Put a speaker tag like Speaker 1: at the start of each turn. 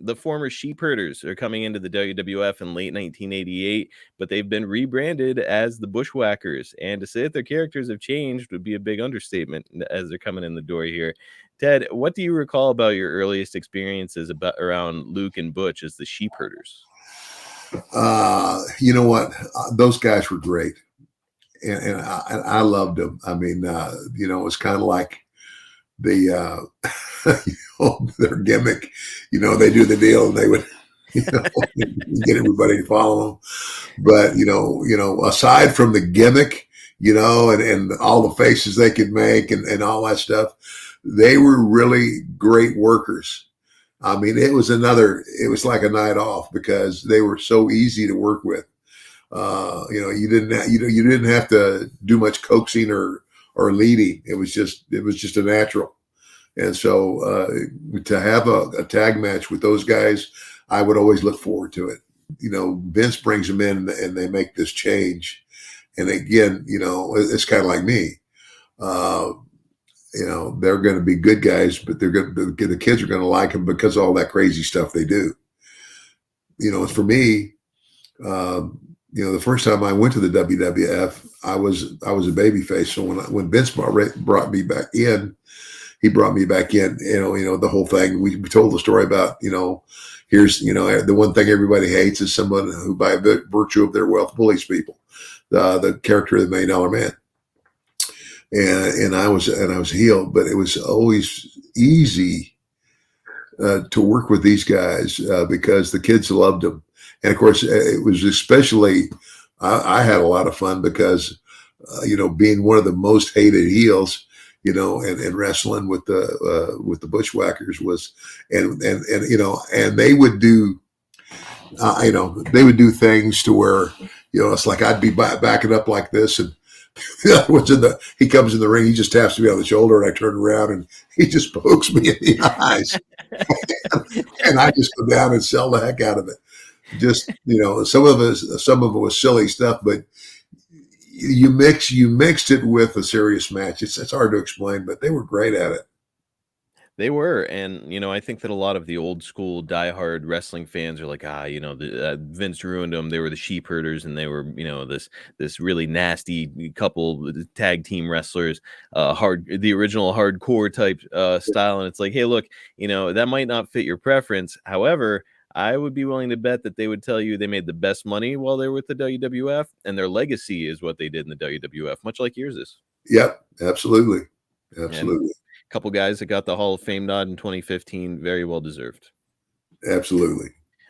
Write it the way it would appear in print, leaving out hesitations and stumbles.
Speaker 1: the former Sheepherders are coming into the WWF in late 1988, but they've been rebranded as the Bushwhackers. And to say that their characters have changed would be a big understatement as they're coming in the door here. Ted, what do you recall about your earliest experiences around Luke and Butch as the Sheepherders?
Speaker 2: You know what? Those guys were great. And I loved them. I mean, it's kind of like the their gimmick. They do the deal, and they would, get everybody to follow them. But aside from the gimmick, and all the faces they could make and all that stuff, they were really great workers. I mean, it was like a night off because they were so easy to work with. You didn't have to do much coaxing or leading. It was just a natural. And so to have a tag match with those guys, I would always look forward to it. Vince brings them in and they make this change. And again, it's kind of like me. They're going to be good guys, but the kids are going to like them because of all that crazy stuff they do. For me, the first time I went to the WWF, I was a babyface. So when Vince brought me back in, he brought me back in. The whole thing. We told the story about here's the one thing everybody hates is someone who, by virtue of their wealth, bullies people. The character of the $1 Million Man. And I was healed, but it was always easy to work with these guys because the kids loved them. And of course, it was especially, I had a lot of fun because, being one of the most hated heels, and wrestling with the Bushwhackers was, and they would do, they would do things to where, it's like I'd be backing up like this, and he comes in the ring, he just taps me on the shoulder, and I turn around and he just pokes me in the eyes. And I just go down and sell the heck out of it. Just, some of it was silly stuff, but you mixed it with a serious match. It's hard to explain, but they were great at it.
Speaker 1: They were, and I think that a lot of the old school diehard wrestling fans are like, Vince ruined them. They were the Sheepherders, and they were, this really nasty couple tag team wrestlers, the original hardcore type style. And it's like, hey, look, that might not fit your preference. However, I would be willing to bet that they would tell you they made the best money while they were with the WWF, and their legacy is what they did in the WWF, much like yours is.
Speaker 2: Yep, absolutely. Absolutely.
Speaker 1: Couple guys that got the Hall of Fame nod in 2015, very well deserved.
Speaker 2: Absolutely.